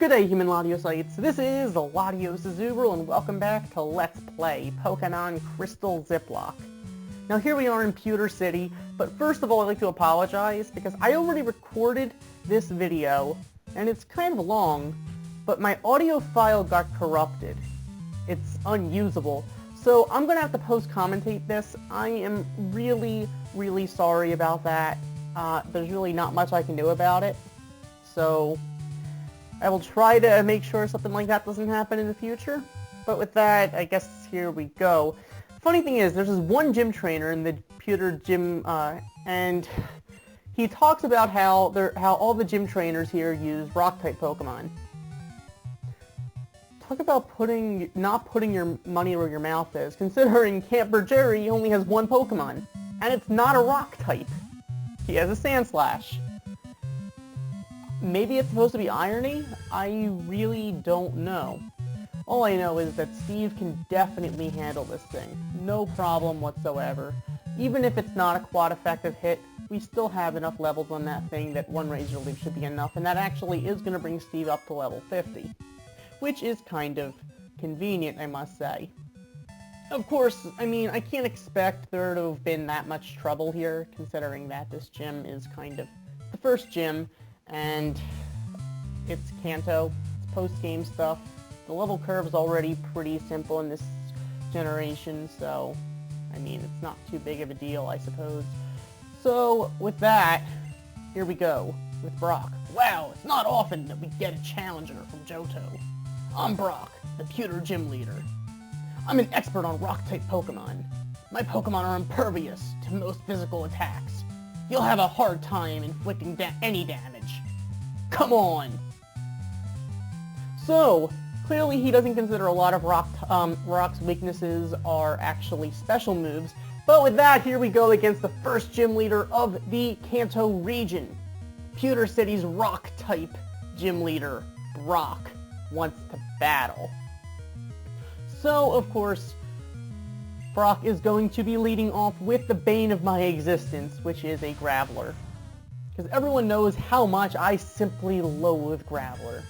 Good day, human Latiocytes. This is LatiosAzurill, and welcome back to Let's Play Pokemon Crystal Ziplocke. Now here we are in Pewter City, but first of all I'd like to apologize because I already recorded this video, and it's kind of long, but my audio file got corrupted. It's unusable, so I'm going to have to post-commentate this. I am really sorry about that. There's really not much I can do about it, so I will try to make sure something like that doesn't happen in the future. But with that, I guess here we go. Funny thing is, there's this one gym trainer in the Pewter gym, and he talks about how all the gym trainers here use rock-type Pokemon. Talk about not putting your money where your mouth is, considering Camper Jerry only has one Pokemon, and it's not a rock-type. He has a Sandslash. Maybe it's supposed to be irony? I really don't know. All I know is that Steve can definitely handle this thing. No problem whatsoever. Even if it's not a quad-effective hit, we still have enough levels on that thing that one Razor Leaf should be enough, and that actually is going to bring Steve up to level 50. Which is kind of convenient, I must say. Of course, I mean, I can't expect there to have been that much trouble here, considering that this gym is kind of the first gym, and it's Kanto, it's post-game stuff. The level curve is already pretty simple in this generation, so, I mean, it's not too big of a deal, I suppose. So, with that, here we go, with Brock. Wow, it's not often that we get a challenger from Johto. I'm Brock, the Pewter Gym Leader. I'm an expert on rock-type Pokemon. My Pokemon are impervious to most physical attacks. You'll have a hard time inflicting any damage. Come on! So, clearly he doesn't consider a lot of Rock's weaknesses are actually special moves, but with that, here we go against the first gym leader of the Kanto region. Pewter City's rock-type gym leader, Brock, wants to battle. So, of course, Brock is going to be leading off with the bane of my existence, which is a Graveler. Because everyone knows how much I simply loathe Graveler.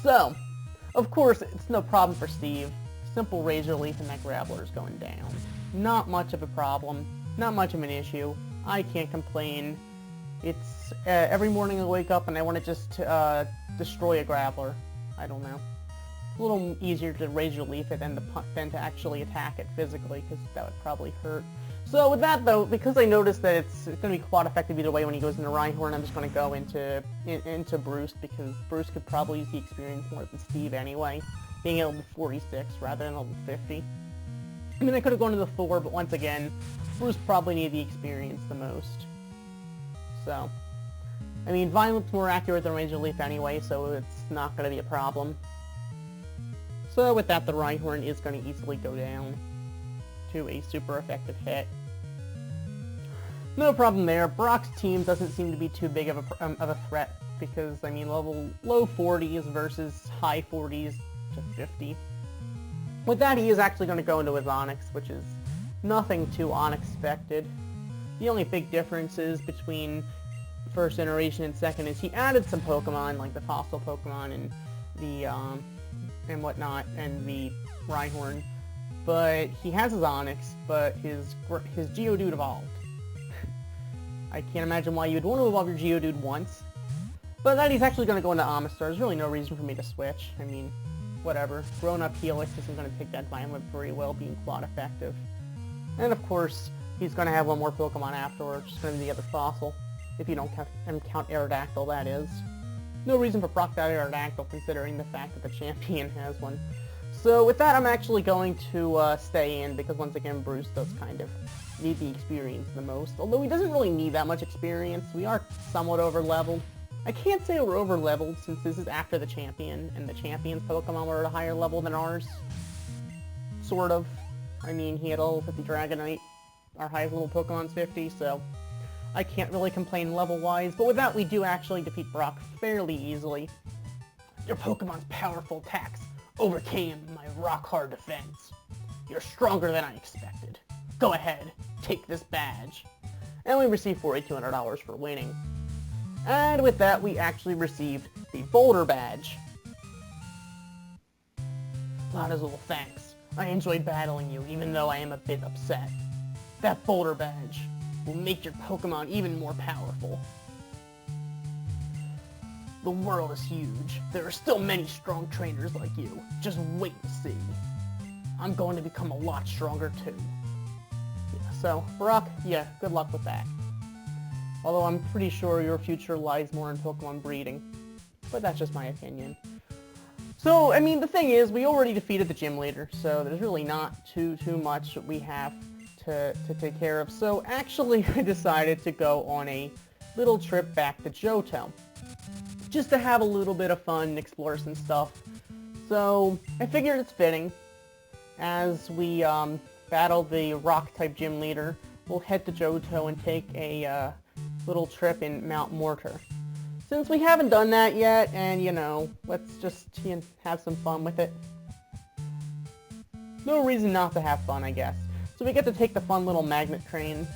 So, of course, it's no problem for Steve. Simple Razor Leaf and that Graveler is going down. Not much of a problem. Not much of an issue. I can't complain. It's every morning I wake up and I want to just destroy a Graveler. I don't know. A little easier to Razor Leaf it than to actually attack it physically, because that would probably hurt. So with that though, because I noticed that it's going to be quite effective either way when he goes into Rhyhorn, I'm just going to go into Bruce, because Bruce could probably use the experience more than Steve anyway, being at level 46 rather than level 50. I mean, I could have gone to the Thor, but once again, Bruce probably needed the experience the most. So, I mean, Violet's more accurate than Razor Leaf anyway, so it's not going to be a problem. So with that, the Rhyhorn is going to easily go down to a super effective hit. No problem there. Brock's team doesn't seem to be too big of a threat, because, I mean, low 40s versus high 40s to 50. With that, he is actually going to go into his Onix, which is nothing too unexpected. The only big differences between first iteration and second is he added some Pokemon, like the fossil Pokemon and the and whatnot, and the Rhyhorn, but he has his Onix, but his Geodude evolved. I can't imagine why you would want to evolve your Geodude once, but that he's actually going to go into Amistar. There's really no reason for me to switch. I mean, whatever. Grown-up Helix isn't going to take that Violet very well, being quad effective. And of course, he's going to have one more Pokemon afterwards. It's going to be the other fossil. If you don't count Aerodactyl, that is. No reason for Brock to have Aerodactyl, considering the fact that the champion has one. So with that, I'm actually going to stay in, because once again, Bruce does kind of need the experience the most. Although he doesn't really need that much experience. We are somewhat over-leveled. I can't say we're over-leveled, since this is after the champion, and the champion's Pokemon were at a higher level than ours. Sort of. I mean, he had a level 50 Dragonite. Our highest level Pokemon's 50, so I can't really complain level-wise, but with that, we do actually defeat Brock fairly easily. Your Pokemon's powerful attacks overcame my rock-hard defense. You're stronger than I expected. Go ahead, take this badge. And we received $4,200 for winning. And with that, we actually received the Boulder Badge. LatiosAzurill, thanks. I enjoyed battling you, even though I am a bit upset. That boulder badge will make your Pokemon even more powerful. The world is huge. There are still many strong trainers like you. Just wait and see. I'm going to become a lot stronger too. Yeah, so, Brock, yeah, good luck with that. Although I'm pretty sure your future lies more in Pokemon breeding. But that's just my opinion. So, I mean, the thing is, we already defeated the gym leader, so there's really not too much that we have to take care of. So, actually, I decided to go on a little trip back to Johto, just to have a little bit of fun and explore some stuff. So, I figured it's fitting. As we battle the Rock-type gym leader, we'll head to Johto and take a little trip in Mount Mortar. Since we haven't done that yet, and, you know, let's just have some fun with it. No reason not to have fun, I guess. So we get to take the fun little magnet train,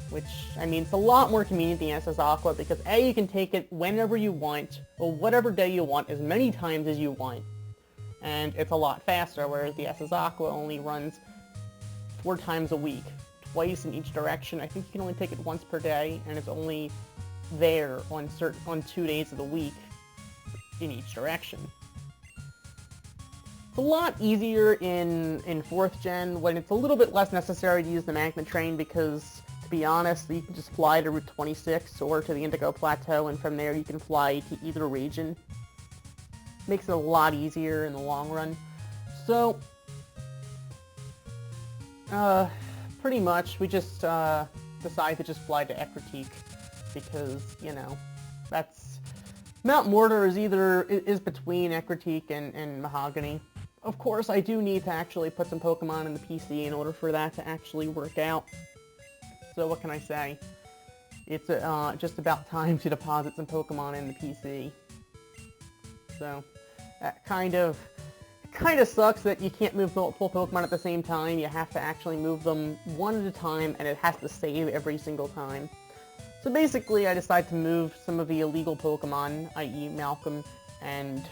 which, I mean, it's a lot more convenient than SS Aqua, because A, you can take it whenever you want, or whatever day you want, as many times as you want. And it's a lot faster, whereas the SS Aqua only runs 4 times a week, twice in each direction. I think you can only take it once per day, and it's only there on 2 days of the week in each direction. It's a lot easier in 4th gen, when it's a little bit less necessary to use the magnet train, because, to be honest, you can just fly to Route 26 or to the Indigo Plateau, and from there you can fly to either region. Makes it a lot easier in the long run. So, pretty much, we just decide to just fly to Ecruteak, because, you know, that's... Mount Mortar is between Ecruteak and Mahogany. Of course, I do need to actually put some Pokemon in the PC in order for that to actually work out. So what can I say? It's just about time to deposit some Pokemon in the PC. So, that kind of sucks that you can't move multiple Pokemon at the same time. You have to actually move them one at a time, and it has to save every single time. So basically, I decided to move some of the illegal Pokemon, i.e. Malcolm and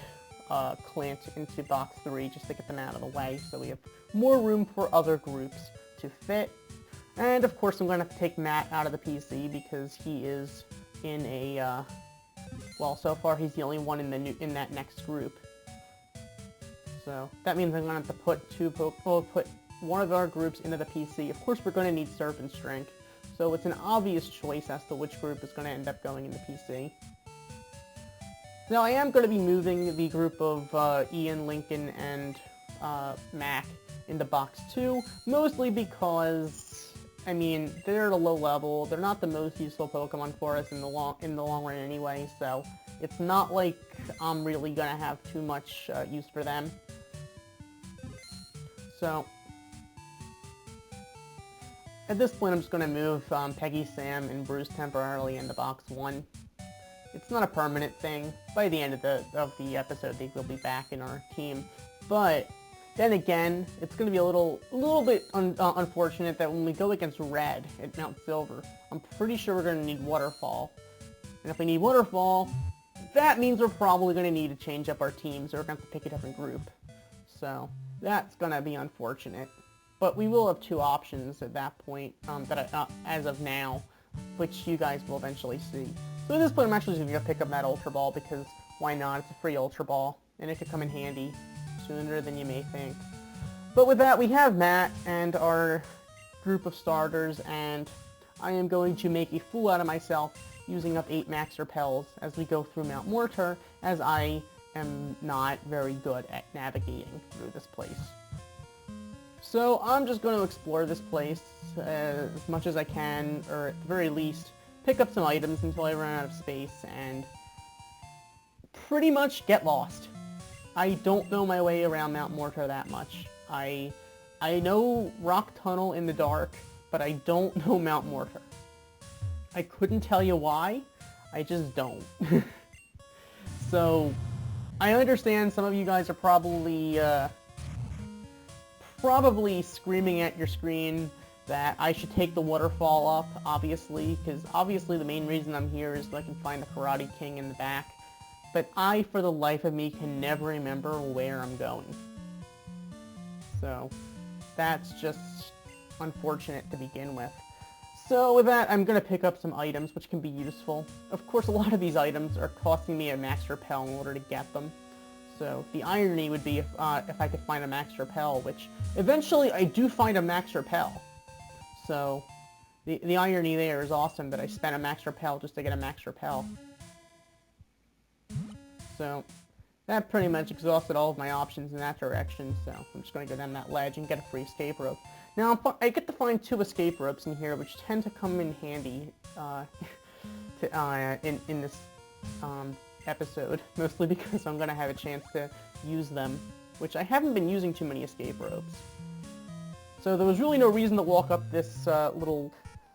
Clint, into Box 3 just to get them out of the way, so we have more room for other groups to fit. And of course, I'm going to have to take Matt out of the PC because he is in a, well, so far he's the only one in that next group. So that means I'm going to have to put one of our groups into the PC. Of course, we're going to need Surf and Strength. So it's an obvious choice as to which group is going to end up going in the PC. Now I am going to be moving the group of Ian, Lincoln, and Mac into Box 2, mostly because, I mean, they're at a low level, they're not the most useful Pokemon for us in the long run anyway, so it's not like I'm really going to have too much use for them. So, at this point, I'm just going to move Peggy, Sam, and Bruce temporarily into Box 1. It's not a permanent thing. By the end of the episode, they will be back in our team. But then again, it's going to be a little bit unfortunate that when we go against Red at Mount Silver, I'm pretty sure we're going to need Waterfall. And if we need Waterfall, that means we're probably going to need to change up our team, so we're going to have to pick a different group. So, that's going to be unfortunate. But we will have 2 options at that point, as of now, which you guys will eventually see. So at this point, I'm actually just going to pick up that Ultra Ball, because why not? It's a free Ultra Ball, and it could come in handy sooner than you may think. But with that, we have Matt and our group of starters, and I am going to make a fool out of myself using up 8 Max Repels as we go through Mount Mortar, as I am not very good at navigating through this place. So I'm just going to explore this place as much as I can, or at the very least, pick up some items until I run out of space, and pretty much get lost. I don't know my way around Mount Mortar that much. I know Rock Tunnel in the dark, but I don't know Mount Mortar. I couldn't tell you why, I just don't. So, I understand some of you guys are probably screaming at your screen that I should take the waterfall up, obviously, because obviously the main reason I'm here is so I can find the Karate King in the back. But I, for the life of me, can never remember where I'm going. So that's just unfortunate to begin with. So with that, I'm going to pick up some items which can be useful. Of course, a lot of these items are costing me a max repel in order to get them. So the irony would be if I could find a max repel, which eventually I do find a max repel. So the irony there is awesome that I spent a max repel just to get a max repel. So that pretty much exhausted all of my options in that direction, so I'm just going to go down that ledge and get a free escape rope. Now, I get to find 2 escape ropes in here, which tend to come in handy in this episode, mostly because I'm going to have a chance to use them, which I haven't been using too many escape ropes. So there was really no reason to walk up this little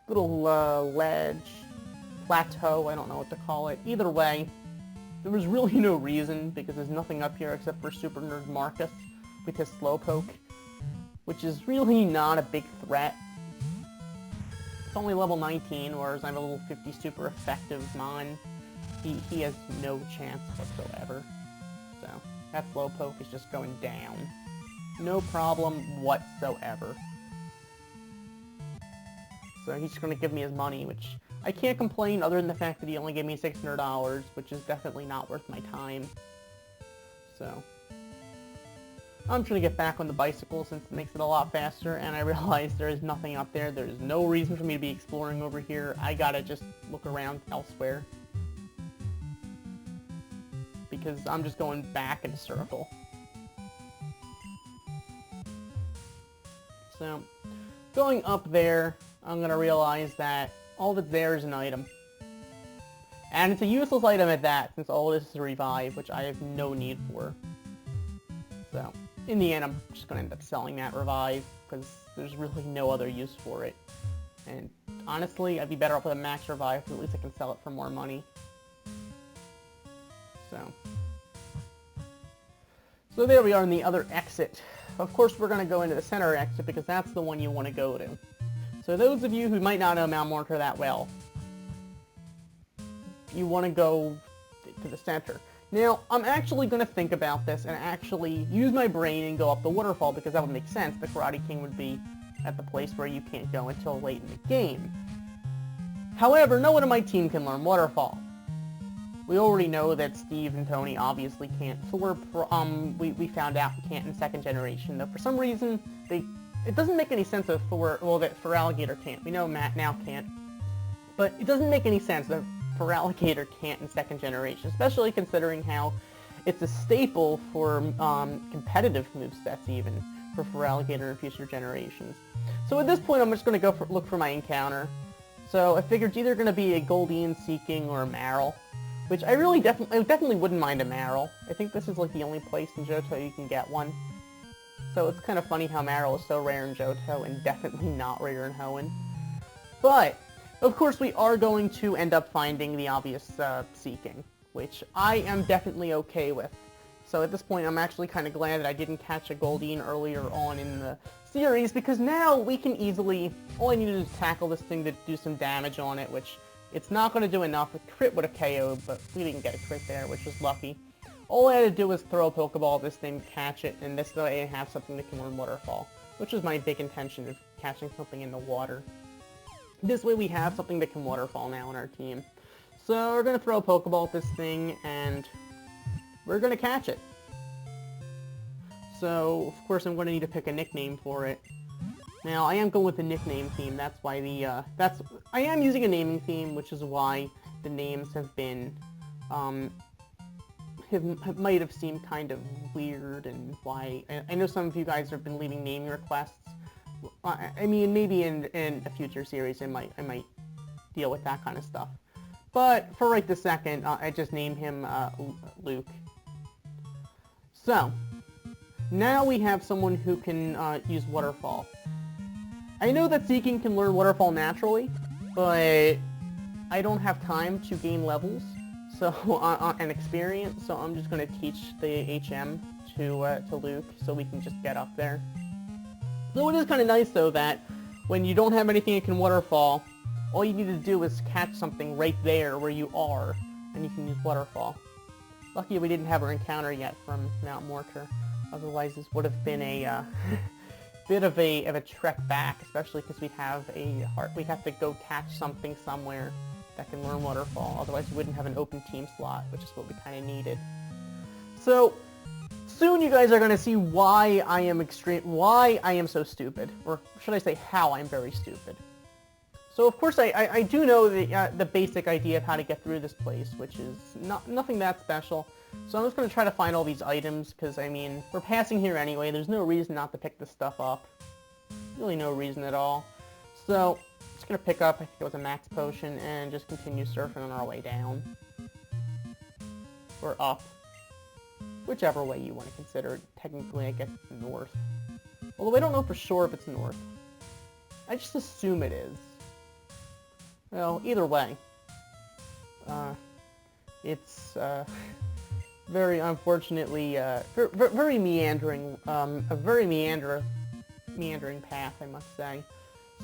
ledge, plateau, I don't know what to call it. Either way, there was really no reason, because there's nothing up here except for Super Nerd Marcus with his Slowpoke, which is really not a big threat. It's only level 19, whereas I'm a level 50 super effective Mon. He has no chance whatsoever. So that Slowpoke is just going down. No problem whatsoever. So he's just going to give me his money, which I can't complain other than the fact that he only gave me $600, which is definitely not worth my time. So I'm trying to get back on the bicycle since it makes it a lot faster, and I realize there is nothing up there. There's no reason for me to be exploring over here. I gotta just look around elsewhere, because I'm just going back in a circle. So going up there, I'm gonna realize that all that's there is an item. And it's a useless item at that, since all this is a revive, which I have no need for. So in the end, I'm just going to end up selling that revive, because there's really no other use for it. And honestly, I'd be better off with a max revive, because at least I can sell it for more money. So there we are in the other exit. Of course, we're going to go into the center exit, because that's the one you want to go to. So those of you who might not know Mount Mortar that well, you want to go to the center. Now, I'm actually going to think about this and actually use my brain and go up the waterfall, because that would make sense. The Karate King would be at the place where you can't go until late in the game. However, no one on my team can learn waterfall. We already know that Steve and Tony obviously can't. So we found out we can't in 2nd generation, though for some reason it doesn't make any sense that Feraligatr can't. We know Matt now can't. But it doesn't make any sense that Feraligatr can't in 2nd generation, especially considering how it's a staple for competitive movesets even, for Feraligatr in future generations. So at this point I'm just going to look for my encounter. So I figured it's either going to be a Goldeen Seeking or a Marill, which I definitely wouldn't mind a Marill. I think this is like the only place in Johto you can get one. So it's kind of funny how Marill is so rare in Johto and definitely not rare in Hoenn. But of course, we are going to end up finding the obvious Seeking, which I am definitely okay with. So at this point, I'm actually kind of glad that I didn't catch a Goldeen earlier on in the series, because now we can easily, all I need to do is tackle this thing to do some damage on it, which it's not going to do enough. A crit would have KO'd, but we didn't get a crit there, which was lucky. All I had to do was throw a Pokeball at this thing, catch it, and this way I have something that can learn Waterfall, which is my big intention of catching something in the water. This way we have something that can waterfall now on our team. So we're going to throw a Pokeball at this thing, and we're going to catch it. So, of course, I'm going to need to pick a nickname for it. Now, I am going with the nickname theme. That's why I am using a naming theme, which is why the names have been, might have seemed kind of weird, and why, I know some of you guys have been leaving naming requests. I mean, maybe in a future series I might deal with that kind of stuff. But for right this second, I just named him Luke. So, now we have someone who can use Waterfall. I know that Seeking can learn Waterfall naturally, but I don't have time to gain levels and experience, so I'm just going to teach the HM to Luke so we can just get up there. So it is kind of nice, though, that when you don't have anything that can Waterfall, all you need to do is catch something right there where you are, and you can use Waterfall. Lucky we didn't have our encounter yet from Mount Mortar. Otherwise, this would have been a bit of a trek back, especially because we'd have to go catch something somewhere that can learn Waterfall. Otherwise, we wouldn't have an open team slot, which is what we kind of needed. So soon, you guys are going to see why I am so stupid, or should I say, how I'm very stupid. So of course, I do know the basic idea of how to get through this place, which is nothing that special. So I'm just going to try to find all these items, because, I mean, we're passing here anyway. There's no reason not to pick this stuff up. Really no reason at all. So, just going to pick up, I think it was a max potion, and just continue surfing on our way down. Or up. Whichever way you want to consider it. Technically, I guess it's north. Although I don't know for sure if it's north. I just assume it is. Well, either way. It's, very unfortunately, very meandering, a very meandering path, I must say.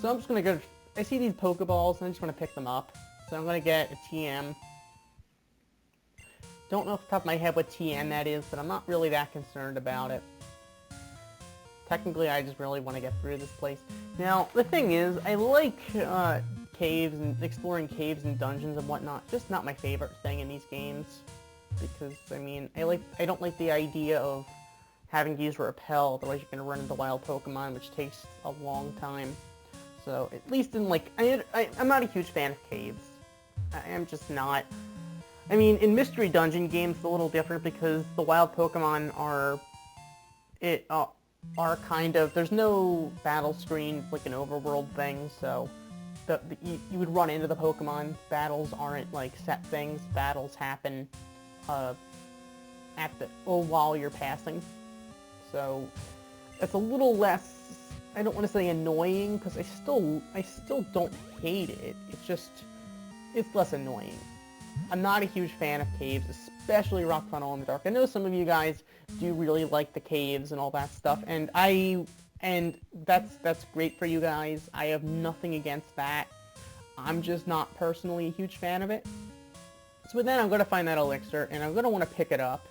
So I'm just gonna go, I see these Pokeballs, and I just want to pick them up. So I'm gonna get a TM. Don't know off the top of my head what TM that is, but I'm not really that concerned about it. Technically, I just really want to get through this place. Now, the thing is, I like, caves and exploring caves and dungeons and whatnot. Just not my favorite thing in these games. Because, I mean, I don't like the idea of having to use Repel, otherwise you're going to run into wild Pokemon, which takes a long time. So, at least in, like, I'm not a huge fan of caves. I am just not. I mean, in Mystery Dungeon games, it's a little different because the wild Pokemon are kind of, there's no battle screen like an overworld thing, so you would run into the Pokemon. Battles aren't, like, set things. Battles happen while you're passing. So it's a little less, I don't want to say annoying, because I still don't hate it. It's just, it's less annoying. I'm not a huge fan of caves, especially Rock Tunnel in the Dark. I know some of you guys do really like the caves and all that stuff, and that's great for you guys. I have nothing against that. I'm just not personally a huge fan of it. So then I'm going to find that elixir, and I'm going to want to pick it up.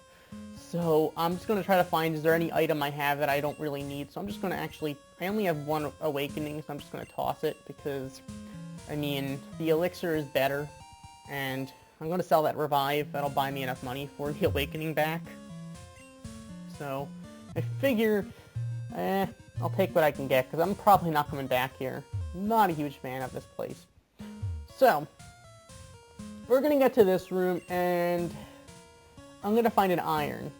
So I'm just going to try to find, is there any item I have that I don't really need? So I'm just going to actually, I only have one awakening, so I'm just going to toss it, because, I mean, the elixir is better, and I'm going to sell that revive. That'll buy me enough money for the awakening back. So I figure, I'll take what I can get, because I'm probably not coming back here. Not a huge fan of this place. So we're going to get to this room, and I'm going to find an iron.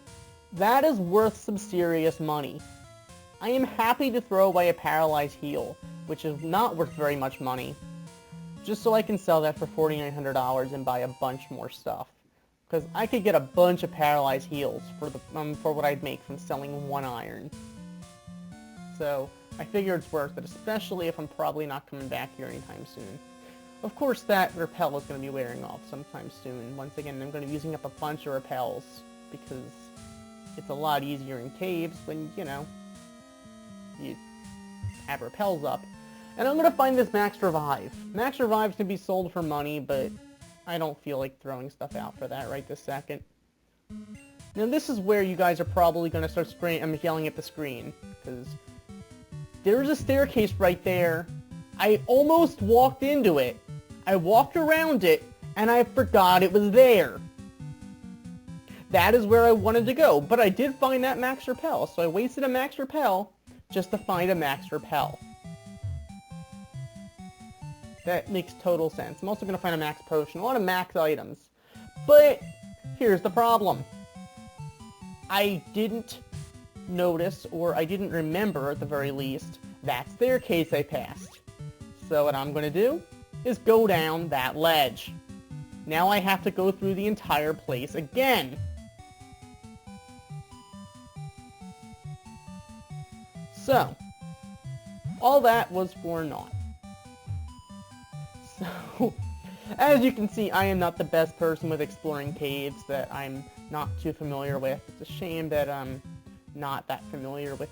That is worth some serious money. I am happy to throw away a paralyzed heal, which is not worth very much money, just so I can sell that for $4,900 and buy a bunch more stuff. Because I could get a bunch of paralyzed heals for what I'd make from selling one iron. So I figure it's worth it, especially if I'm probably not coming back here anytime soon. Of course, that repel is going to be wearing off sometime soon. Once again, I'm going to be using up a bunch of repels, because it's a lot easier in caves when, you know, you have repels up. And I'm going to find this Max Revive. Max Revive can be sold for money, but I don't feel like throwing stuff out for that right this second. Now, this is where you guys are probably going to start yelling at the screen, because there's a staircase right there. I almost walked into it. I walked around it, and I forgot it was there. That is where I wanted to go, but I did find that Max Repel, so I wasted a Max Repel just to find a Max Repel. That makes total sense. I'm also going to find a Max Potion, a lot of Max items. But here's the problem. I didn't notice, or I didn't remember at the very least, that staircase I passed. So what I'm going to do is go down that ledge. Now I have to go through the entire place again. So, all that was for naught. So, as you can see, I am not the best person with exploring caves that I'm not too familiar with. It's a shame that I'm not that familiar with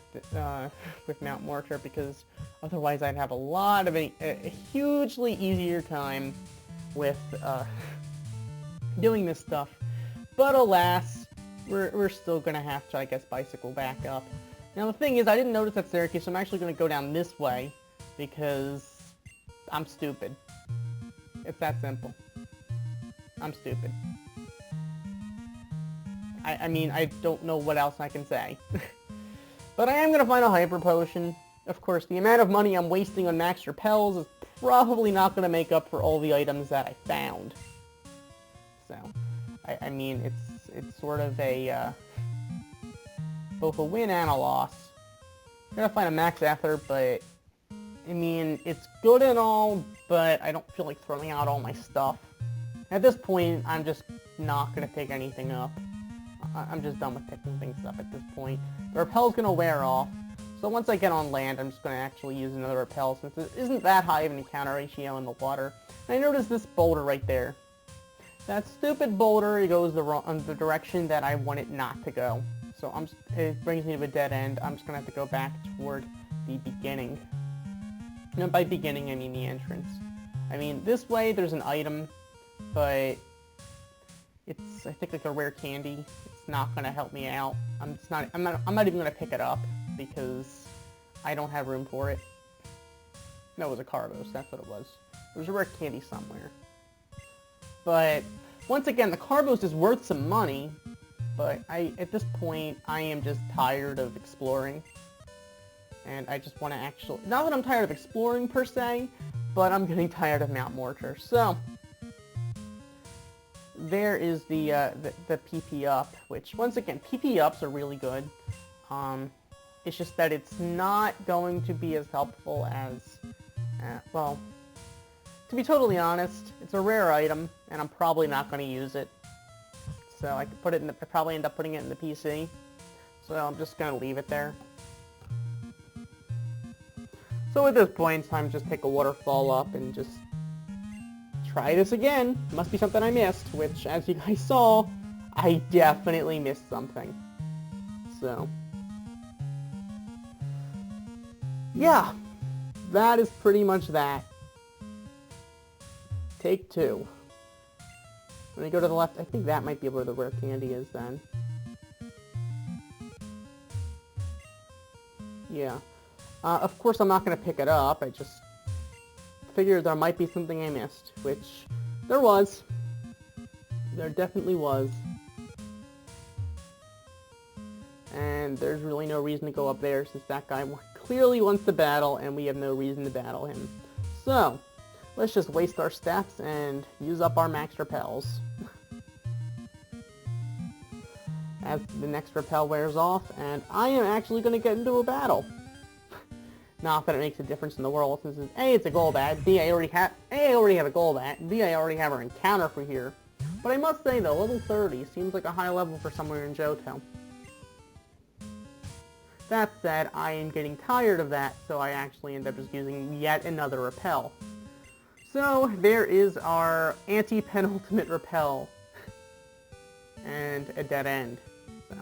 Mount Mortar, because otherwise I'd have a hugely easier time with doing this stuff. But alas, we're still gonna have to, I guess, bicycle back up. Now the thing is, I didn't notice that staircase, so I'm actually going to go down this way, because I'm stupid. It's that simple. I'm stupid. I mean, I don't know what else I can say. But I am going to find a hyper potion. Of course, the amount of money I'm wasting on max repels is probably not going to make up for all the items that I found. So, I mean, it's sort of a, both a win and a loss. I'm going to find a max ether, but, I mean, it's good and all, but I don't feel like throwing out all my stuff. At this point, I'm just not going to pick anything up. I'm just done with picking things up at this point. The repel's going to wear off, so once I get on land, I'm just going to actually use another repel, since it isn't that high of an encounter ratio in the water. And I noticed this boulder right there. That stupid boulder, it goes the direction that I want it not to go. So it brings me to a dead end. I'm just going to have to go back toward the beginning. And by beginning, I mean the entrance. I mean, this way there's an item, but it's, I think, like a rare candy. It's not going to help me out. I'm not even going to pick it up, because I don't have room for it. No, it was a Carbos, that's what it was. There's a rare candy somewhere. But, once again, the Carbos is worth some money, but at this point, I am just tired of exploring. And I just want to actually, not that I'm tired of exploring per se, but I'm getting tired of Mount Mortar. So, there is the PP up, which, once again, PP ups are really good. It's just that it's not going to be as helpful as, well, to be totally honest, it's a rare item, and I'm probably not going to use it. So I could put it in I probably end up putting it in the PC. So I'm just going to leave it there. So at this point, it's time to just take a waterfall up and just try this again. Must be something I missed, which, as you guys saw, I definitely missed something. So, yeah, that is pretty much that. Take 2. When I go to the left, I think that might be where the rare candy is then. Yeah. Of course, I'm not going to pick it up. I just figured there might be something I missed, which there was. There definitely was. And there's really no reason to go up there, since that guy clearly wants to battle, and we have no reason to battle him. So, let's just waste our steps and use up our max repels. As the next repel wears off, and I am actually going to get into a battle. Not that it makes a difference in the world, since A, it's a Golbat, B, I already have a Golbat, B, I already have our encounter for here. But I must say though, level 30 seems like a high level for somewhere in Johto. That said, I am getting tired of that, so I actually end up just using yet another repel. So, there is our anti-penultimate repel. And a dead end. So,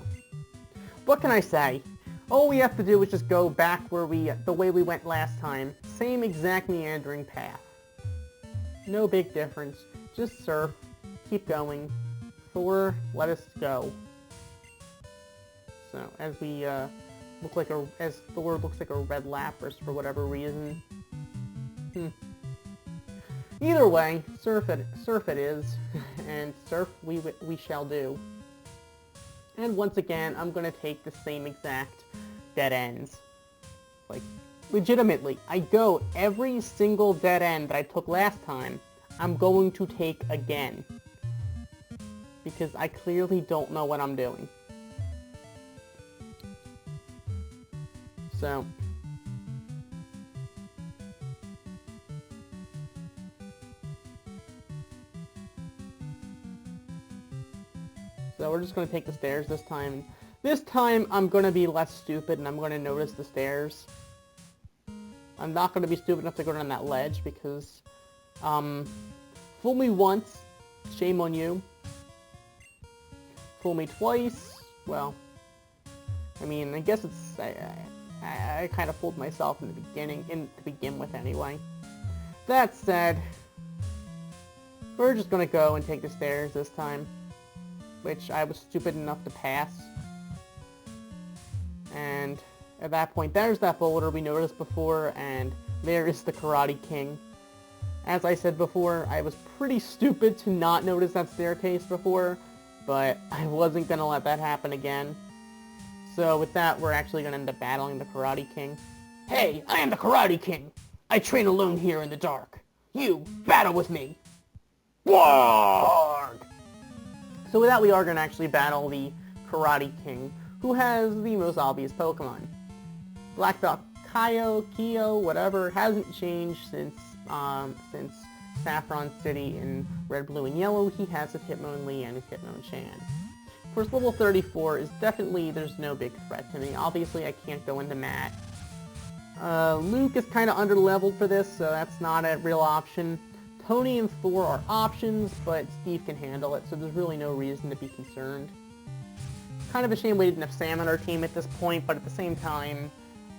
what can I say? All we have to do is just go back where the way we went last time. Same exact meandering path. No big difference. Just surf. Keep going. Thor, let us go. So, as we as Thor looks like a red Lapras for whatever reason. Either way, surf it is, and surf we shall do. And once again, I'm gonna take the same exact dead ends. Like, legitimately, I go every single dead end that I took last time, I'm going to take again. Because I clearly don't know what I'm doing. So, we're just going to take the stairs this time. This time, I'm going to be less stupid, and I'm going to notice the stairs. I'm not going to be stupid enough to go down that ledge, because, fool me once, shame on you. Fool me twice, well, I mean, I guess it's, I kind of fooled myself in the beginning, to begin with anyway. That said, we're just going to go and take the stairs this time, which I was stupid enough to pass. And at that point, there's that boulder we noticed before, and there is the Karate King. As I said before, I was pretty stupid to not notice that staircase before, but I wasn't going to let that happen again. So with that, we're actually going to end up battling the Karate King. Hey, I am the Karate King! I train alone here in the dark. You, battle with me! Warg! So with that, we are going to actually battle the Karate King, who has the most obvious Pokemon. Black Belt Kyo, whatever, hasn't changed since Saffron City in Red, Blue, and Yellow. He has his Hitmonlee and his Hitmonchan. Of course, level 34 is definitely, there's no big threat to me. Obviously, I can't go into Matt. Luke is kind of under-leveled for this, so that's not a real option. Tony and Thor are options, but Steve can handle it, so there's really no reason to be concerned. Kind of a shame we didn't have Sam on our team at this point, but at the same time,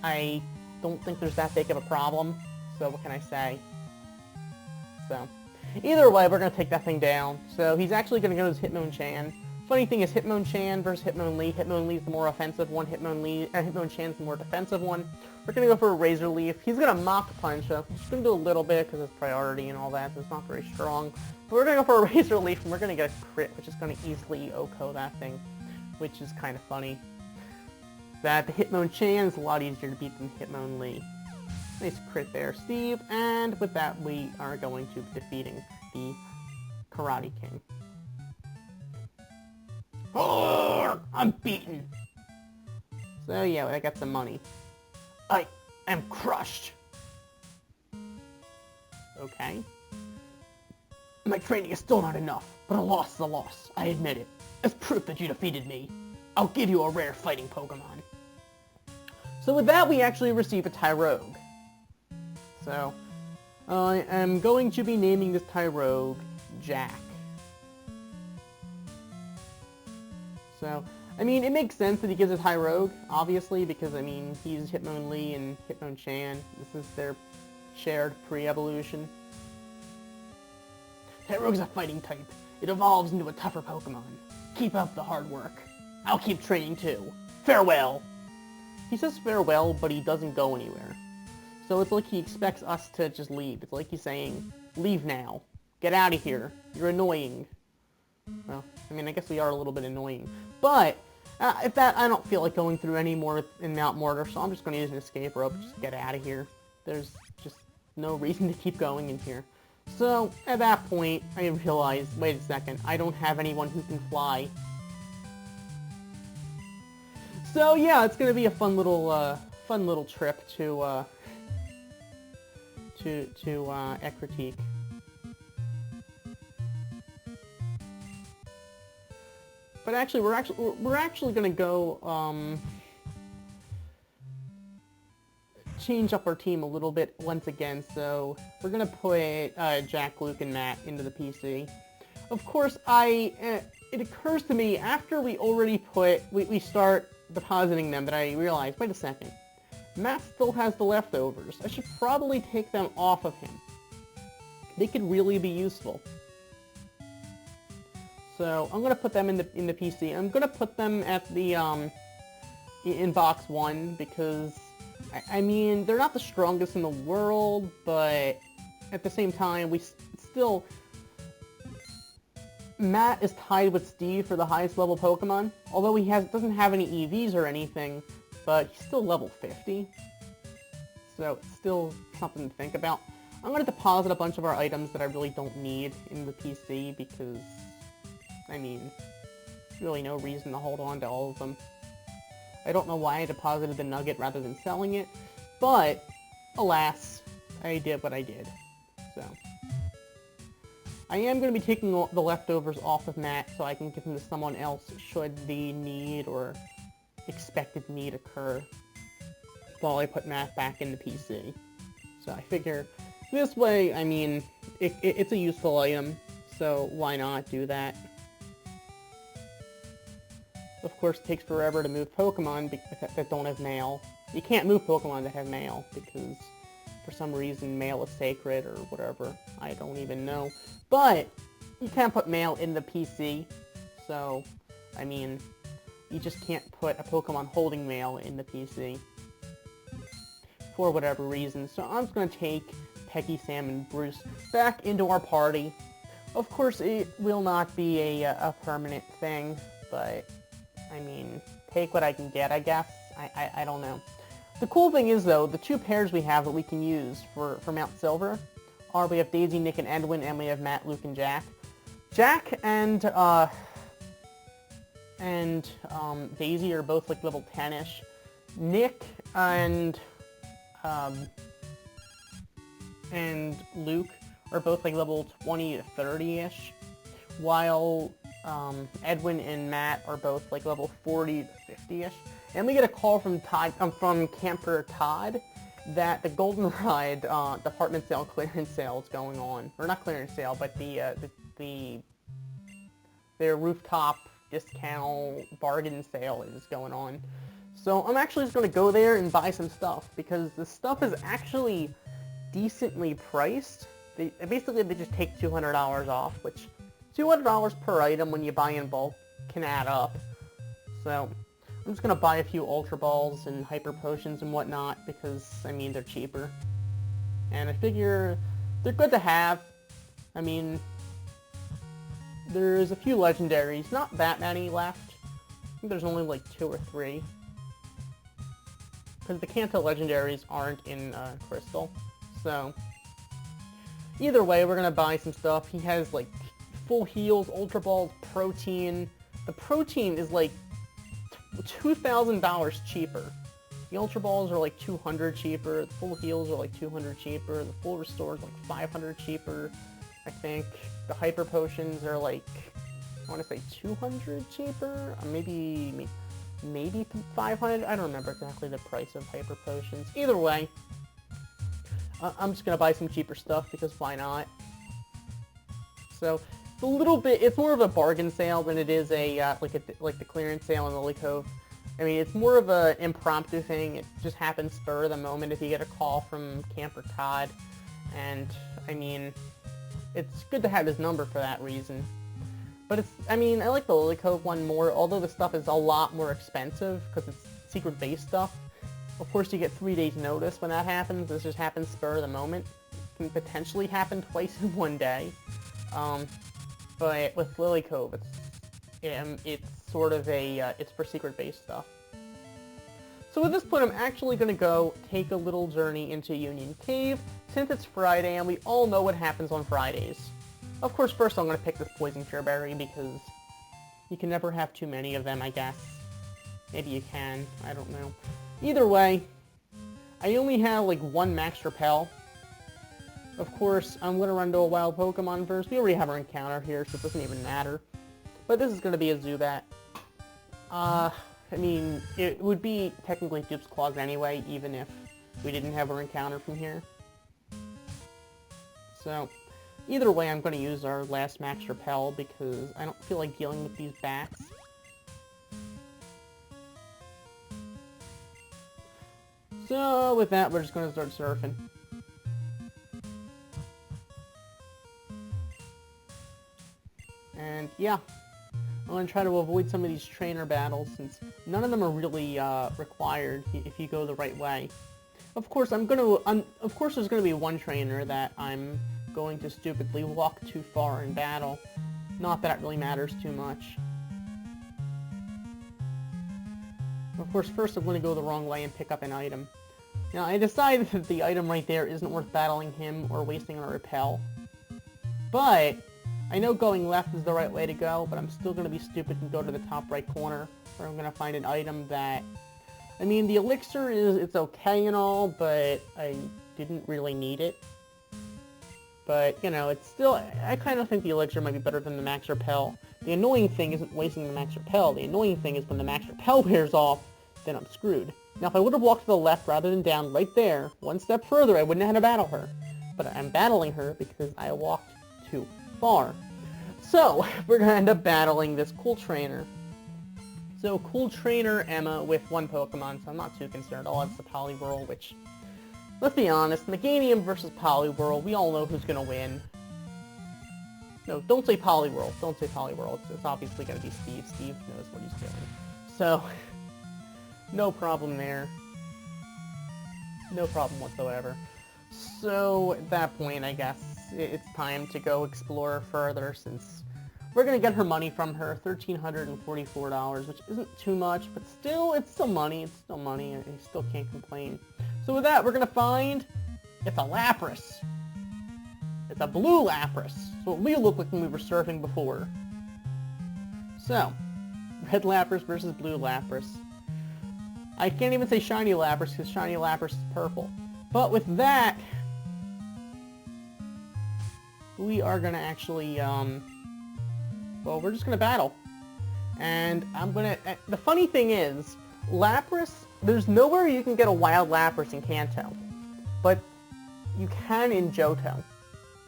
I don't think there's that big of a problem, so what can I say? So, either way, we're going to take that thing down. So he's actually going to go to his Hitmonchan. Funny thing is, Hitmonchan versus Hitmonlee. Hitmonlee's the more offensive one, Hitmonchan's the more defensive one. We're going to go for a Razor Leaf. He's going to Mach Punch us. Just going to do a little bit because it's priority and all that, so it's not very strong. But we're going to go for a Razor Leaf, and we're going to get a crit, which is going to easily OHKO that thing, which is kind of funny. That the Hitmonchan is a lot easier to beat than Hitmonlee. Nice crit there, Steve, and with that we are going to be defeating the Karate King. Oh, I'm beaten! So yeah, I got some money. I am crushed! Okay. My training is still not enough, but a loss is a loss, I admit it. As proof that you defeated me, I'll give you a rare fighting Pokemon. So with that, we actually receive a Tyrogue. So, I am going to be naming this Tyrogue Jack. So, I mean, it makes sense that he gives a Tyrogue, obviously, because, I mean, he's Hitmonlee and Hitmonchan. This is their shared pre-evolution. Tyrogue's a fighting type. It evolves into a tougher Pokemon. Keep up the hard work. I'll keep training too. Farewell! He says farewell, but he doesn't go anywhere. So it's like he expects us to just leave. It's like he's saying, leave now. Get out of here. You're annoying. Well, I mean, I guess we are a little bit annoying. But, if that, I don't feel like going through any more in Mount Mortar, so I'm just going to use an escape rope. Just get out of here. There's just no reason to keep going in here. So, at that point, I realized, wait a second, I don't have anyone who can fly. So yeah, it's gonna be a fun little trip to Ecruteak. But actually, we're actually gonna go change up our team a little bit once again. So we're gonna put Jack, Luke, and Matt into the PC. Of course, it occurs to me after we start depositing them that I realized, wait a second, Matt still has the leftovers. I should probably take them off of him. They could really be useful. So I'm gonna put them in the PC. I'm gonna put them at the in box 1 because I mean they're not the strongest in the world, but at the same time we still. Matt is tied with Steve for the highest level Pokemon, although he doesn't have any EVs or anything, but he's still level 50. So it's still something to think about. I'm going to deposit a bunch of our items that I really don't need in the PC because, I mean, there's really no reason to hold on to all of them. I don't know why I deposited the nugget rather than selling it, but alas, I did what I did. So. I am going to be taking the leftovers off of Matt so I can give them to someone else should the need or expected need occur while I put Matt back in the PC. So I figure this way, I mean, it's a useful item, so why not do that? Of course, it takes forever to move Pokemon that don't have mail. You can't move Pokemon that have mail because for some reason mail is sacred or whatever. I don't even know. But you can't put mail in the PC, so, I mean, you just can't put a Pokemon holding mail in the PC. for whatever reason. So I'm just going to take Peggy, Sam, and Bruce back into our party. Of course, it will not be a permanent thing, but, I mean, take what I can get, I guess. I don't know. The cool thing is, though, the two pairs we have that we can use for Mount Silver are, we have Daisy, Nick, and Edwin, and we have Matt, Luke, and Jack. Jack and Daisy are both, like, level 10-ish. Nick and Luke are both, like, level 20 to 30-ish, while Edwin and Matt are both, like, level 40 to 50-ish. And we get a call from from Camper Todd that the Goldenrod department sale clearance sale is going on, or not clearance sale, but their rooftop discount bargain sale is going on. So I'm actually just going to go there and buy some stuff, because the stuff is actually decently priced. Basically, they just take $200 off, which $200 per item when you buy in bulk can add up. So I'm just going to buy a few Ultra Balls and Hyper Potions and whatnot, because, I mean, they're cheaper. And I figure they're good to have. I mean, there's a few legendaries, not that many left. I think there's only like 2 or 3. Because the Kanto legendaries aren't in Crystal. So, either way, we're going to buy some stuff. He has, like, full heals, Ultra Balls, protein. The protein is, like, $2,000 cheaper. The Ultra Balls are, like, $200 cheaper. The full heals are, like, $200 cheaper. The full restore is, like, $500 cheaper, I think. The Hyper Potions are, like, I want to say $200 cheaper? Maybe 500? I don't remember exactly the price of Hyper Potions. Either way, I'm just going to buy some cheaper stuff, because why not? So, it's a little bit, it's more of a bargain sale than it is like the clearance sale in Lily Cove. I mean, it's more of an impromptu thing. It just happens spur of the moment if you get a call from Camper Todd. And, I mean, it's good to have his number for that reason. But I mean, I like the Lily Cove one more, although the stuff is a lot more expensive, because it's secret base stuff. Of course, you get 3 days notice when that happens. This just happens spur of the moment. It can potentially happen twice in one day. But with Lily Cove, it's sort of it's for secret base stuff. So at this point, I'm actually going to go take a little journey into Union Cave, since it's Friday, and we all know what happens on Fridays. Of course, first I'm going to pick this Poison Cure Berry, because you can never have too many of them, I guess. Maybe you can, I don't know. Either way, I only have, like, 1 Max Repel. Of course, I'm going to run to a wild Pokemon first. We already have our encounter here, so it doesn't even matter. But this is going to be a Zubat. I mean, it would be technically Dupes Clause anyway, even if we didn't have our encounter from here. So, either way, I'm going to use our last Max Repel, because I don't feel like dealing with these bats. So, with that, we're just going to start surfing. And, yeah. I'm going to try to avoid some of these trainer battles, since none of them are really required if you go the right way. Of course, there's going to be one trainer that I'm going to stupidly walk too far in battle. Not that it really matters too much. Of course, first I'm going to go the wrong way and pick up an item. Now, I decided that the item right there isn't worth battling him or wasting on a repel. But I know going left is the right way to go, but I'm still going to be stupid and go to the top right corner, where I'm going to find an item that... I mean, the elixir it's okay and all, but I didn't really need it. But, you know, it's still... I kind of think the elixir might be better than the Max Repel. The annoying thing isn't wasting the Max Repel. The annoying thing is when the Max Repel wears off, then I'm screwed. Now, if I would have walked to the left rather than down right there, one step further, I wouldn't have had to battle her. But I'm battling her because I walked too far. So, we're going to end up battling this cool trainer. So, cool trainer Emma with 1 Pokemon, so I'm not too concerned. Oh, it's the Poliwhirl, which, let's be honest, Meganium versus Poliwhirl, we all know who's going to win. No, don't say Poliwhirl. Don't say Poliwhirl. It's obviously going to be Steve. Steve knows what he's doing. So, no problem there. No problem whatsoever. So at that point, I guess it's time to go explore further, since we're going to get her money from her, $1,344, which isn't too much, but still, it's still money. It's still money. I still can't complain. So with that, we're going to find... It's a Lapras. It's a blue Lapras. It's what we looked like when we were surfing before. So, red Lapras versus blue Lapras. I can't even say shiny Lapras, because shiny Lapras is purple. But with that, we are going to actually, well, we're just going to battle. And I'm going to... The funny thing is, Lapras, there's nowhere you can get a wild Lapras in Kanto. But you can in Johto.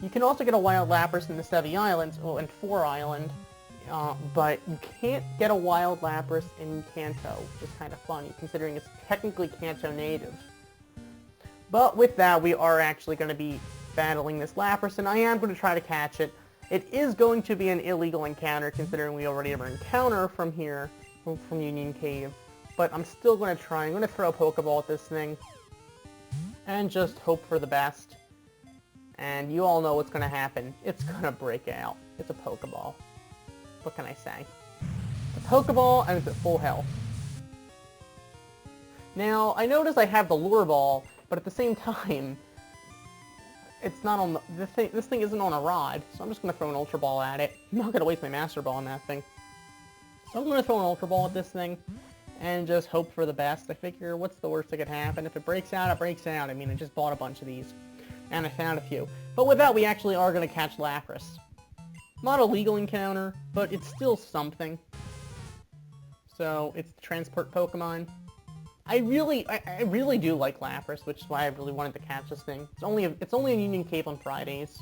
You can also get a wild Lapras in the Sevi Islands, or in 4 Island, but you can't get a wild Lapras in Kanto, which is kind of funny, considering it's technically Kanto native. But with that, we are actually going to be battling this Lapras, and I am going to try to catch it. It is going to be an illegal encounter, considering we already have an encounter from here, from Union Cave. But I'm still going to try. I'm going to throw a Pokeball at this thing, and just hope for the best. And you all know what's going to happen. It's going to break out. It's a Pokeball. What can I say? A Pokeball, and it's at full health. Now, I notice I have the Lure Ball, but at the same time, it's not on the... This thing isn't on a rod, so I'm just going to throw an Ultra Ball at it. I'm not going to waste my Master Ball on that thing. So I'm going to throw an Ultra Ball at this thing, and just hope for the best. I figure, what's the worst that could happen? If it breaks out, it breaks out. I mean, I just bought a bunch of these, and I found a few. But with that, we actually are going to catch Lapras. Not a legal encounter, but it's still something. So, it's the transport Pokemon. I really do like Lapras, which is why I really wanted to catch this thing. It's only in Union Cave on Fridays.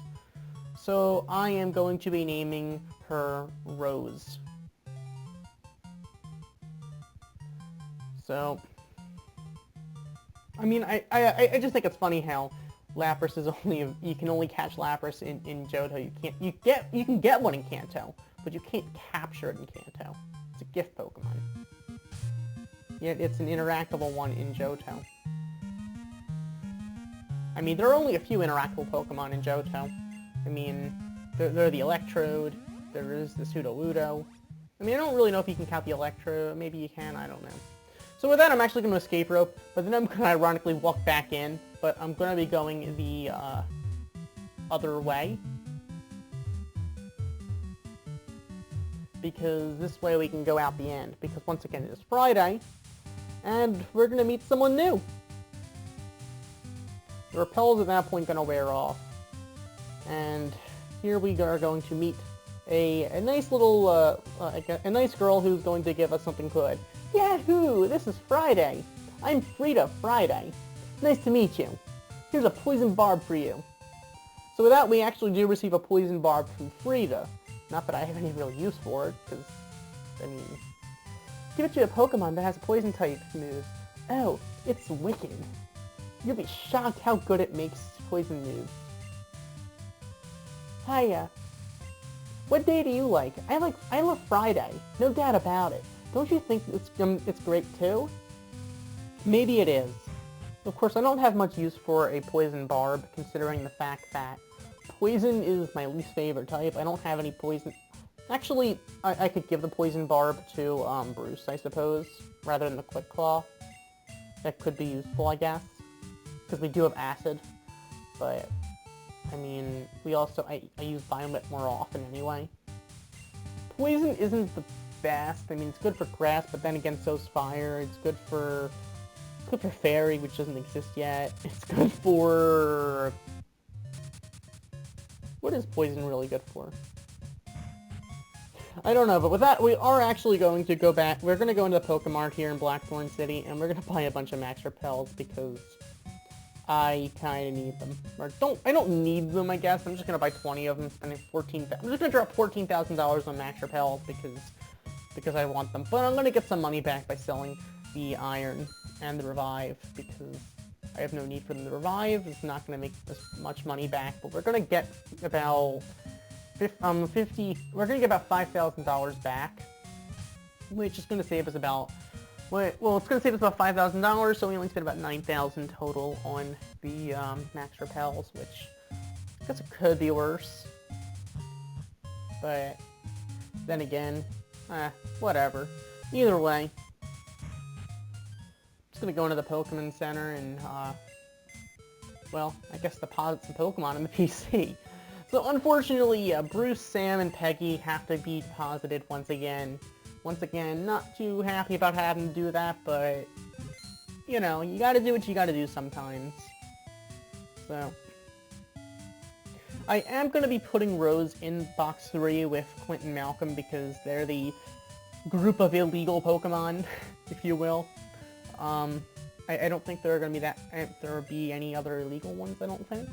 So, I am going to be naming her Rose. So, I mean, I just think it's funny how Lapras is only... You can only catch Lapras in Johto. You can get one in Kanto, but you can't capture it in Kanto. It's a gift Pokemon. Yet it's an interactable one in Johto. I mean, there are only a few interactable Pokemon in Johto. I mean, there are the Electrode, there is the Sudowoodo. I mean, I don't really know if you can count the Electrode. Maybe you can, I don't know. So with that, I'm actually going to escape rope, but then I'm going to ironically walk back in, but I'm going to be going the other way. Because this way we can go out the end, because once again, it is Friday, and we're going to meet someone new. The repel's at that point going to wear off, and here we are going to meet a nice little, a nice girl who's going to give us something good. Yahoo! This is Friday. I'm Frida Friday. Nice to meet you. Here's a poison barb for you. So with that, we actually do receive a poison barb from Frida. Not that I have any real use for it, because, I mean... Give it to a Pokemon that has a poison type move. Oh, it's wicked. You'll be shocked how good it makes poison moves. Hiya. What day do you like? I love Friday. No doubt about it. Don't you think it's great too? Maybe it is. Of course, I don't have much use for a poison barb, considering the fact that poison is my least favorite type. I don't have any poison... Actually, I could give the poison barb to Bruce, I suppose, rather than the Quick Claw. That could be useful, I guess. Because we do have acid. But, I mean, we also... I use Violet more often anyway. Poison isn't the best. I mean, it's good for grass, but then again, so's fire. It's good for fairy, which doesn't exist yet. It's good for... What is poison really good for? I don't know, but with that, we are actually going to go back. We're going to go into the Pokemart here in Blackthorn City, and we're going to buy a bunch of Max Repels, because I kind of need them. Or I don't need them, I guess. I'm just going to buy 20 of them, spending I'm just going to drop $14,000 on Max Repels, because I want them. But I'm going to get some money back by selling the Iron and the Revive, because I have no need for them. The Revive is not going to make as much money back, but we're going to get about... we're going to get about $5,000 back, which is going to save us about Well, it's going to save us about $5,000, so we only spent about $9,000 total on the max repels, which I guess it could be worse. But then again, whatever. Either way, just going to go into the Pokemon Center and, well, I guess deposit some Pokemon in the PC. So unfortunately, Bruce, Sam, and Peggy have to be deposited once again. Once again, not too happy about having to do that, but, you know, you gotta do what you gotta do sometimes. So, I am gonna be putting Rose in box 3 with Clint and Malcolm because they're the group of illegal Pokemon, if you will. I don't think there are gonna be there will be any other illegal ones, I don't think.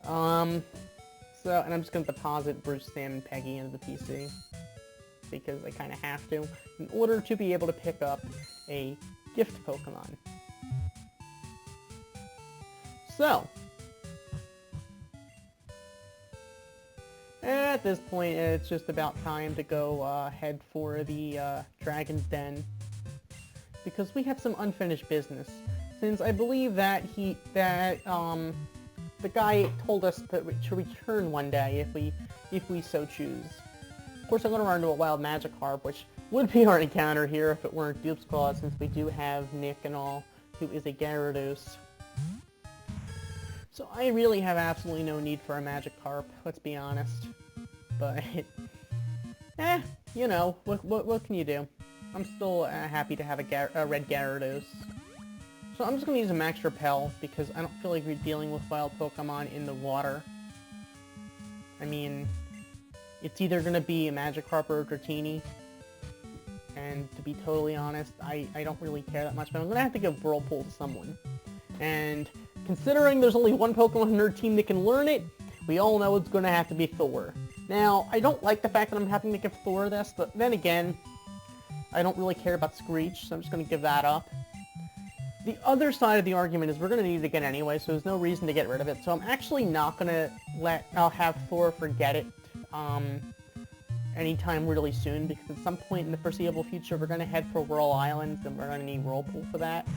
And I'm just gonna deposit Bruce, Sam, and Peggy into the PC. Because I kind of have to, in order to be able to pick up a gift Pokemon. So, at this point, it's just about time to go head for the Dragon's Den, because we have some unfinished business. Since I believe that the guy told us to return one day if we so choose. Of course, I'm going to run into a wild Magikarp, which would be our encounter here if it weren't Dupes Clause, since we do have Nick and all, who is a Gyarados. So I really have absolutely no need for a Magikarp, let's be honest. But, you know, what can you do? I'm still happy to have a red Gyarados. So I'm just going to use a Max Repel, because I don't feel like we're dealing with wild Pokemon in the water. I mean, it's either going to be a Magikarp or a Dratini, and to be totally honest, I don't really care that much, but I'm going to have to give Whirlpool to someone. And considering there's only one Pokemon in our team that can learn it, we all know it's going to have to be Thor. Now, I don't like the fact that I'm having to give Thor this, but then again, I don't really care about Screech, so I'm just going to give that up. The other side of the argument is we're going to need it again anyway, so there's no reason to get rid of it, so I'm actually not going to have Thor forget it anytime really soon, because at some point in the foreseeable future we're going to head for Whirl Islands and we're going to need Whirlpool for that.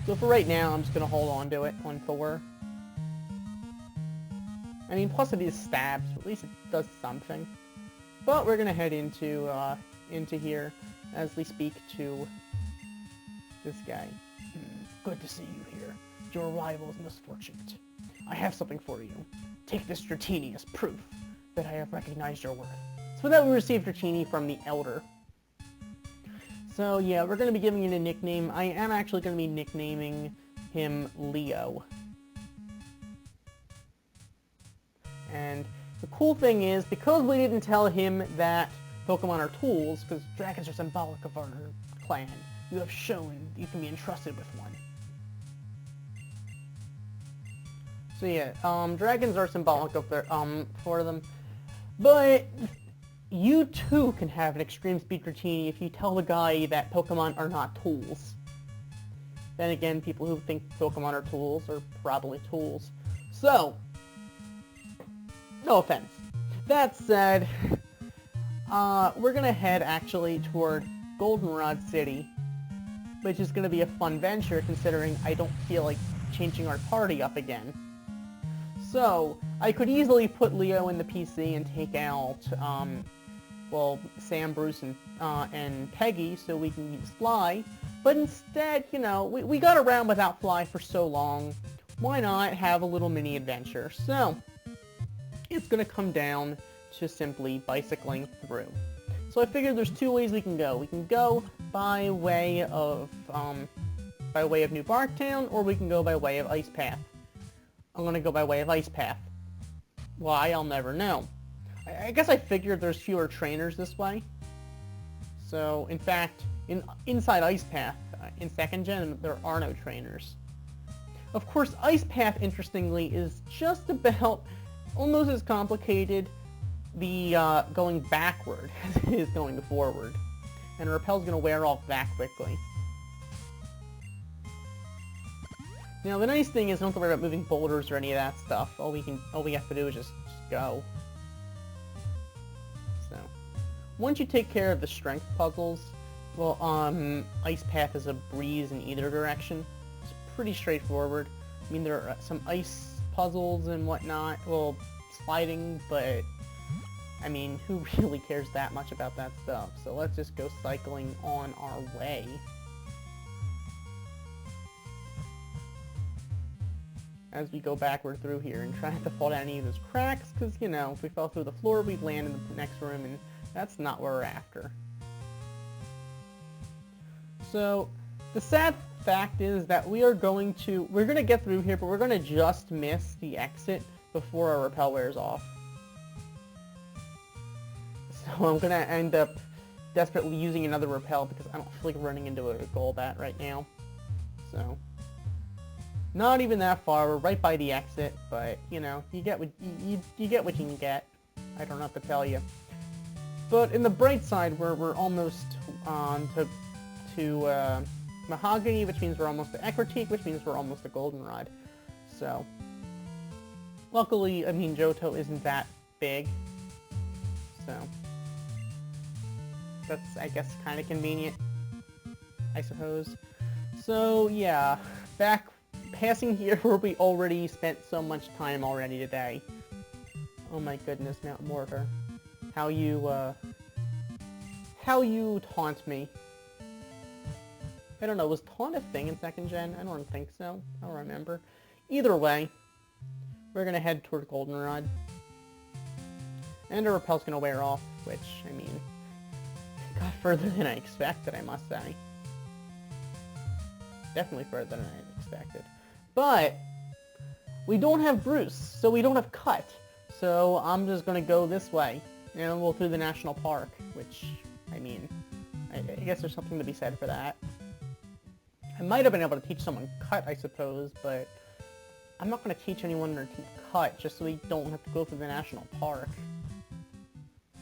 So for right now, I'm just going to hold on to it on Thor. I mean, plus it is stabs, so at least it does something. But we're going to head into here as we speak to this guy. Good to see you here. Your arrival is misfortunate. I have something for you. Take this Dratini as proof that I have recognized your worth. So that we received Dratini from the Elder. So yeah, we're going to be giving it a nickname. I am actually going to be nicknaming him Leo. And the cool thing is, because we didn't tell him that Pokemon are tools, because dragons are symbolic of our clan, you have shown you can be entrusted with one. So yeah, dragons are symbolic of their, for them. But you too can have an Extreme Speed Dratini if you tell the guy that Pokemon are not tools. Then again, people who think Pokemon are tools are probably tools. So, no offense. That said, we're gonna head actually toward Goldenrod City, which is gonna be a fun venture considering I don't feel like changing our party up again. So, I could easily put Leo in the PC and take out, well, Sam, Bruce, and Peggy so we can use Fly, but instead, you know, we got around without Fly for so long, why not have a little mini adventure? So, it's going to come down to simply bicycling through. So I figured there's two ways we can go. We can go by way of New Barktown, or we can go by way of Ice Path. I'm going to go by way of Ice Path. Why? I'll never know. I guess I figured there's fewer trainers this way. So, in fact, inside Ice Path, in 2nd Gen, there are no trainers. Of course, Ice Path, interestingly, is just about almost as complicated going backward as it is going forward. And Repel's going to wear off that quickly. Now, the nice thing is don't have to worry about moving boulders or any of that stuff. All we have to do is just go. So, once you take care of the strength puzzles, Well, Ice Path is a breeze in either direction. It's pretty straightforward. I mean, there are some ice puzzles and whatnot, well, sliding, but, I mean, who really cares that much about that stuff? So let's just go cycling on our way. As we go backward through here and try not to fall down any of those cracks, because, you know, if we fell through the floor, we'd land in the next room, and that's not what we're after. So, the sad fact is that we're going to get through here, but we're going to just miss the exit before our rappel wears off. So I'm going to end up desperately using another rappel because I don't feel like running into a Golbat right now. So, not even that far. We're right by the exit, but, you know, you get what you get what you can get. I don't know what to tell you. But in the bright side, we're almost on to Mahogany, which means we're almost to Ecruteak, which means we're almost to Goldenrod. So, luckily, I mean, Johto isn't that big. So, that's, I guess, kind of convenient, I suppose. So, yeah, passing here where we already spent so much time already today. Oh my goodness, Mount Mortar. How you taunt me. I don't know, was taunt a thing in 2nd gen? I don't think so. I don't remember. Either way, we're gonna head toward Goldenrod. And our repel's gonna wear off, which, I mean, got further than I expected, I must say. Definitely further than I expected. But, we don't have Bruce, so we don't have Cut. So, I'm just gonna go this way. And we'll through the national park, which, I mean, I guess there's something to be said for that. I might have been able to teach someone Cut, I suppose, but I'm not going to teach anyone to Cut just so we don't have to go through the national park.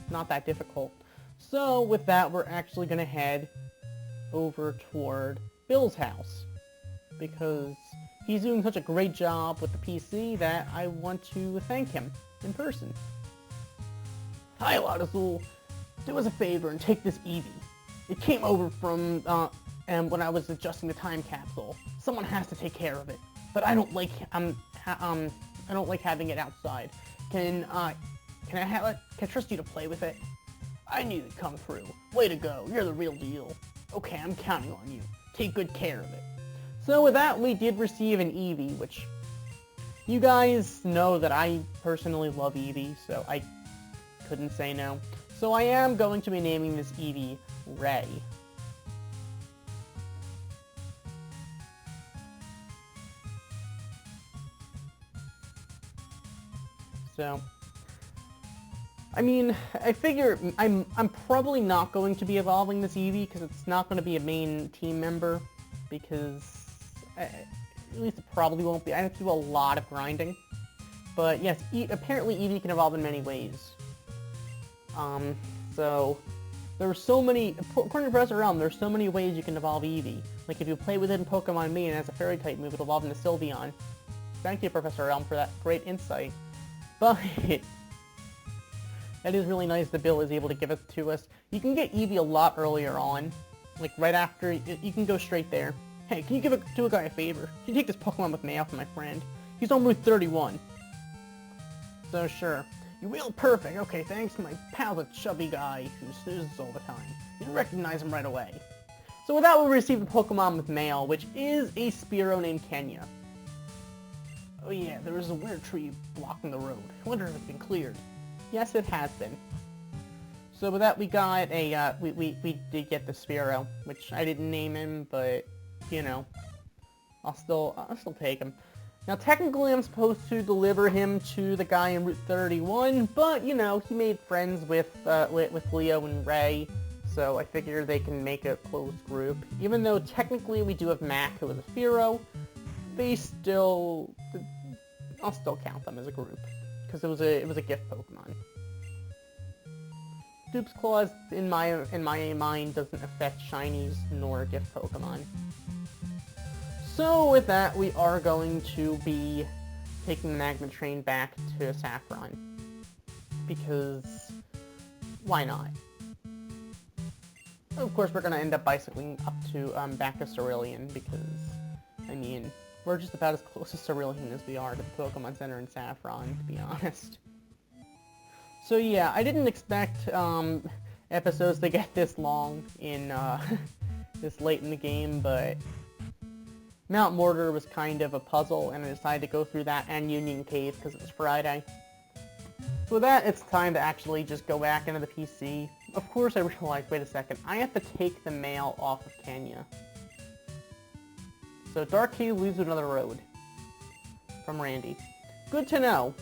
It's not that difficult. So, with that, we're actually going to head over toward Bill's house, because he's doing such a great job with the PC that I want to thank him in person. Hi, LatiosAzurill. Do us a favor and take this Eevee. It came over from, and when I was adjusting the time capsule. Someone has to take care of it. But I don't like, I don't like having it outside. Can I trust you to play with it? I knew you'd come through. Way to go. You're the real deal. Okay, I'm counting on you. Take good care of it. So with that, we did receive an Eevee, which you guys know that I personally love Eevee, so I couldn't say no. So I am going to be naming this Eevee Ray. So, I mean, I figure I'm probably not going to be evolving this Eevee because it's not going to be a main team member, because at least it probably won't be. I have to do a lot of grinding. But yes, apparently Eevee can evolve in many ways. So there are so many, according to Professor Elm, there's so many ways you can evolve Eevee. Like if you play with it in Pokemon Me and as a fairy type move, it'll evolve into Sylveon. Thank you, Professor Elm, for that great insight. But that is really nice that Bill is able to give it to us. You can get Eevee a lot earlier on. Like right after, you can go straight there. Hey, can you do a guy a favor? Can you take this Pokemon with mail for my friend? He's on Route 31. So sure. You will? Perfect. Okay, thanks. My pal's a chubby guy who snoozes all the time. You recognize him right away. So with that, we received a Pokemon with mail, which is a Spearow named Kenya. Oh yeah, there is a weird tree blocking the road. I wonder if it's been cleared. Yes, it has been. So with that, we got a, we did get the Spearow, which I didn't name him, but, you know, I'll still take him. Now, technically, I'm supposed to deliver him to the guy in Route 31, but, you know, he made friends with Leo and Ray, so I figure they can make a close group. Even though, technically, we do have Mac, who is a Spearow, I'll still count them as a group, because it was a gift Pokemon. Dupes Clause, in my mind, doesn't affect shinies nor gift Pokemon. So with that, we are going to be taking the Magma Train back to Saffron, because why not? Of course, we're going to end up bicycling up to back to Cerulean because, I mean, we're just about as close to Cerulean as we are to the Pokemon Center in Saffron, to be honest. So yeah, I didn't expect episodes to get this long in this late in the game, but Mount Mortar was kind of a puzzle, and I decided to go through that and Union Cave because it was Friday. So with that, it's time to actually just go back into the PC. Of course, I realized, wait a second, I have to take the mail off of Kenya. So Dark Cave leads to another road from Randy. Good to know.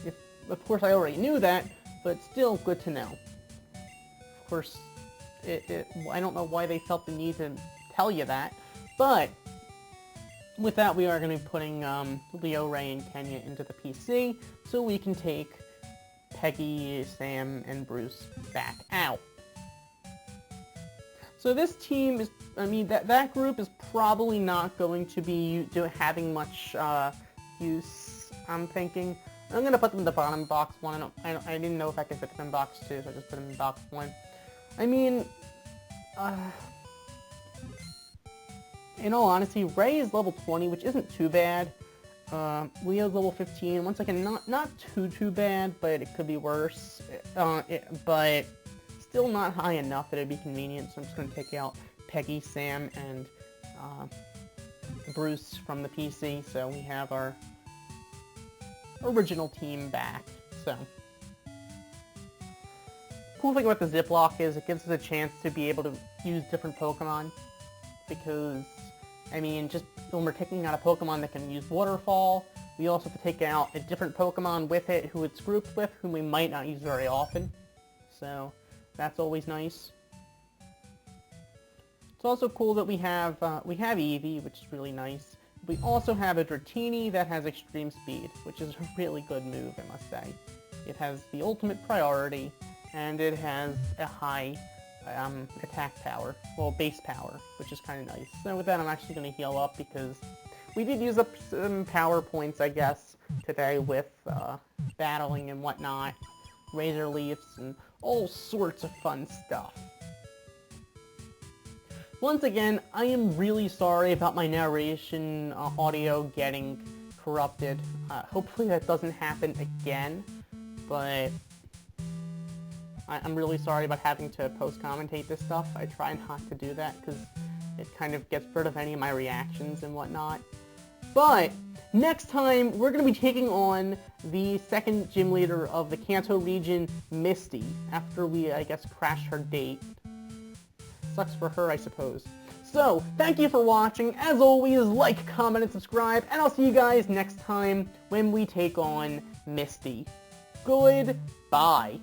Of course, I already knew that, but still good to know. Of course, I don't know why they felt the need to tell you that, but with that, we are going to be putting Leo, Ray, and Kenya into the PC so we can take Peggy, Sam, and Bruce back out. So this team is, I mean, that group is probably not going to be having much use, I'm thinking. I'm going to put them in the bottom box 1. I didn't know if I could fit them in box 2, so I just put them in box 1. I mean, in all honesty, Ray is level 20, which isn't too bad. Leo's level 15. Once again, not too bad, but it could be worse. But still not high enough that it'd be convenient, so I'm just going to take out Peggy, Sam, and Bruce from the PC, so we have our original team back. So, cool thing about the Ziplocke is it gives us a chance to be able to use different Pokemon, because, I mean, just when we're taking out a Pokemon that can use Waterfall, we also have to take out a different Pokemon with it who it's grouped with, whom we might not use very often. So, that's always nice. It's also cool that we have Eevee, which is really nice. We also have a Dratini that has Extreme Speed, which is a really good move, I must say. It has the ultimate priority, and it has a high attack power, well, base power, which is kind of nice. So with that, I'm actually going to heal up because we did use up some power points, I guess, today with battling and whatnot, Razor Leafs, and all sorts of fun stuff. Once again, I am really sorry about my narration audio getting corrupted. Hopefully that doesn't happen again, but I'm really sorry about having to post-commentate this stuff. I try not to do that because it kind of gets rid of any of my reactions and whatnot. But next time, we're going to be taking on the second gym leader of the Kanto region, Misty, after we, I guess, crash her date. Sucks for her, I suppose. So, thank you for watching. As always, like, comment, and subscribe, and I'll see you guys next time when we take on Misty. Goodbye.